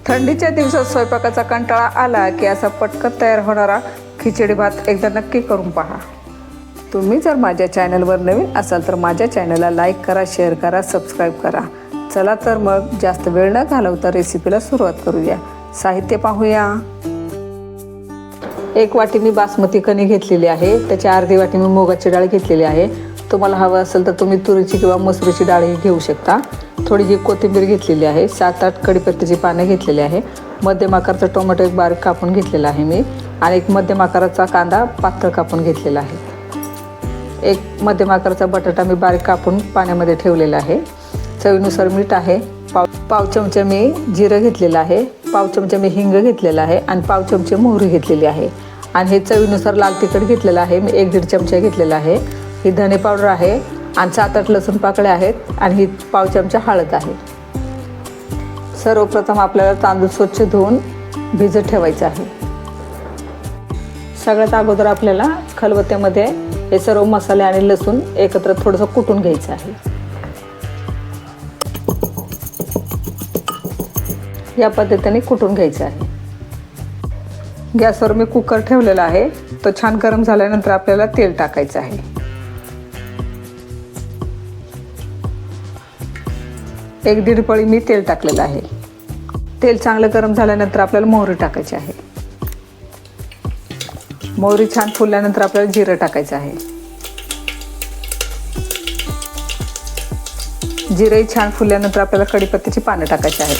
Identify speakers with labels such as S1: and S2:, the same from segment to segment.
S1: थंडीच्या दिवसात स्वयंपाकाचा कंटाळा आला की असा पटकन तयार होणारा खिचडी भात एकदा नक्की करून पहा। तुम्ही जर माझ्या चॅनलवर नवीन असाल तर माझ्या चॅनलला लाईक करा, शेअर करा, सबस्क्राईब करा। चला तर मग जास्त वेळ न घालवता रेसिपीला सुरुवात करूया। साहित्य पाहूया। 1 वाटी मी बासमती कणी घेतलेली आहे, त्याची अर्धी वाटी मी मुगाची डाळ घेतलेली आहे। तुम्हाला हवं असेल तर तुम्ही तुरीची किंवा मसुरीची डाळही घेऊ शकता। थोडी जी कोथिंबीर घेतलेली आहे, 7-8 कढीपत्त्याची पानं घेतलेली आहे। मध्यम आकाराचा टोमॅटो एक बारीक कापून घेतलेला आहे मी, आणि एक मध्यम आकाराचा कांदा पातळ कापून घेतलेला आहे। एक मध्यम आकाराचा बटाटा मी बारीक कापून पाण्यामध्ये ठेवलेला आहे। चवीनुसार मीठ आहे। पाव चमचा मी जिरं घेतलेलं आहे, पाव चमचा मी हिंग घेतलेला आहे, आणि पाव चमचे मोहरी घेतलेली आहे। आणि हे चवीनुसार लाल तिखट घेतलेलं आहे मी 1-1.5 चमचा घेतलेला आहे। ही धने पावडर आहे, आणि 7-8 लसूण पाकळ्या आहेत, आणि ही पाव चमचा हळद आहे। सर्वप्रथम आपल्याला तांदूळ स्वच्छ धुवून भिजत ठेवायचं आहे। सगळ्यात अगोदर आपल्याला खलबत्त्यामध्ये हे सर्व मसाले आणि लसूण एकत्र थोडंसं कुटून घ्यायचं आहे। या पद्धतीने कुटून घ्यायचं आहे। गॅसवर मी कुकर ठेवलेला आहे, तो छान गरम झाल्यानंतर आपल्याला तेल टाकायचं आहे। 1-1.5 पळी मी तेल टाकलेलं आहे। तेल चांगलं गरम झाल्यानंतर आपल्याला मोहरी टाकायची आहे। मोहरी छान फुलल्यानंतर आपल्याला जिरं टाकायचं आहे। जिरंही छान फुलल्यानंतर आपल्याला कढीपत्त्याची पानं टाकायची आहेत,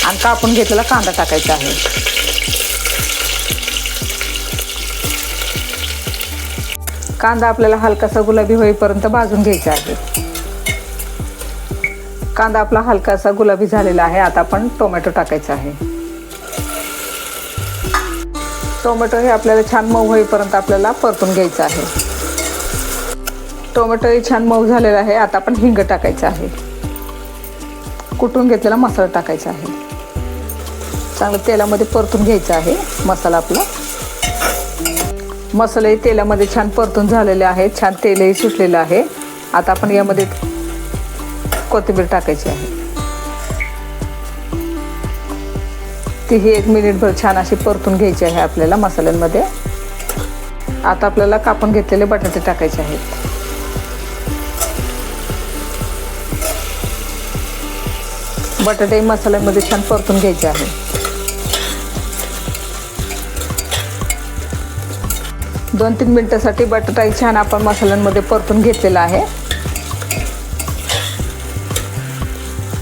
S1: आणि कापून घेतलेला कांदा टाकायचा आहे। कांदा आपल्याला हलकासा गुलाबी होईपर्यंत भाजून घ्यायचा आहे। कांदा आपला हलकासा गुलाबी झालेला आहे। आता आपण टोमॅटो टाकायचा आहे। टोमॅटो हे आपल्याला छान मऊ होईपर्यंत आपल्याला परतून घ्यायचं आहे। टोमॅटोही छान मऊ झालेला आहे। आता आपण हिंग टाकायचं आहे। कुटून घेतलेला मसाला टाकायचा आहे। चांगलं तेलामध्ये परतून घ्यायचं आहे मसाला आपला। मसालाही तेलामध्ये छान परतून झालेले आहे, छान तेलही सुटलेलं आहे। आता आपण यामध्ये कोथिंबीर टाकायची आहे। तीही 1 मिनिटभर छान अशी परतून घ्यायची आहे आपल्याला मसाल्यांमध्ये। आता आपल्याला कापून घेतलेले बटाटे टाकायचे आहेत। बटाटे मसाल्यांमध्ये छान परतून घ्यायचे आहे। दोन 3 मिनिटांसाठी बटाटाही छान आपण मसाल्यांमध्ये परतून घेतलेला आहे।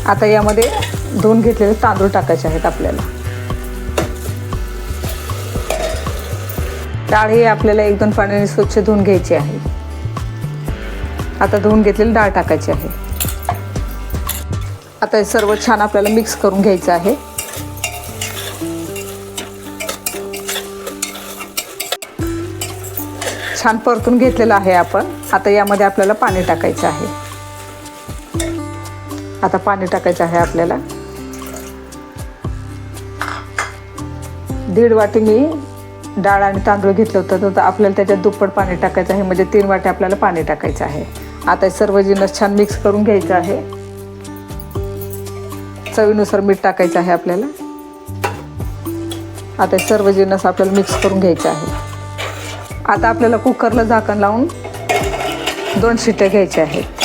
S1: आता यामध्ये धुवून घेतलेले तांदूळ टाकायचे आहेत आपल्याला। डाळ ही आपल्याला 1-2 पाण्याने स्वच्छ धुवून घ्यायची आहे। आता धुवून घेतलेली डाळ टाकायची आहे। आता हे सर्व छान आपल्याला मिक्स करून घ्यायचं आहे। छान परतून घेतलेलं आहे आपण। आता यामध्ये आपल्याला पाणी टाकायचं आहे। आता पाणी टाकायचं आहे आपल्याला। 1.5 वाटी मी डाळ आणि तांदूळ घेतलं होतं, तर आपल्याला त्याच्यात दुप्पट पाणी टाकायचं आहे, म्हणजे 3 वाटी आपल्याला पाणी टाकायचं आहे। आता सर्व जिन्नस छान मिक्स करून घ्यायचं आहे। चवीनुसार मीठ टाकायचं आहे आपल्याला। आता सर्व जिन्नस आपल्याला मिक्स करून घ्यायचं आहे। आता आपल्याला कुकरला झाकण लावून 2 शिट्ट्या घ्यायच्या आहेत।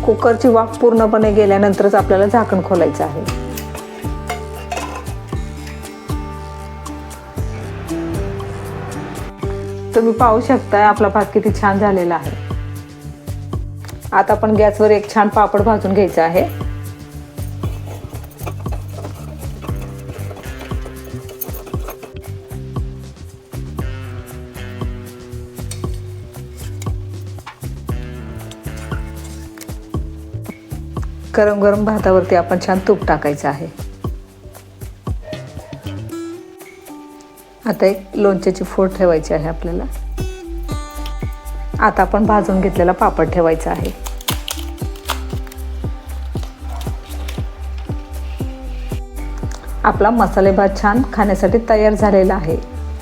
S1: कुकरची वाफ पूर्णपणे गेल्यानंतरच आपल्याला झाकण खोलायचं आहे। तुम्ही पाहू शकता आपला भात किती छान झालेला आहे। आता आपण गॅसवर एक छान पापड भाजून घ्यायचा आहे। गरम गरम भातावरती आपण छान तूप टाकायचं आहे। आता एक लोणच्याची फोड ठेवायची आहे आपल्याला। आता आपण भाजून घेतलेला पापड ठेवायचा आहे। आपला मसाले भात छान खाण्यासाठी तयार झालेला आहे।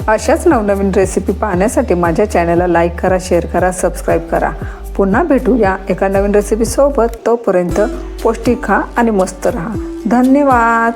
S1: अशाच नवनवीन रेसिपी पाहण्यासाठी माझ्या चॅनलला लाईक करा, शेअर करा, सबस्क्राईब करा। पुन्हा भेटूया एका नवीन रेसिपी सोबत. तोपर्यंत पौष्टिक खा आणि मस्त राहा. धन्यवाद.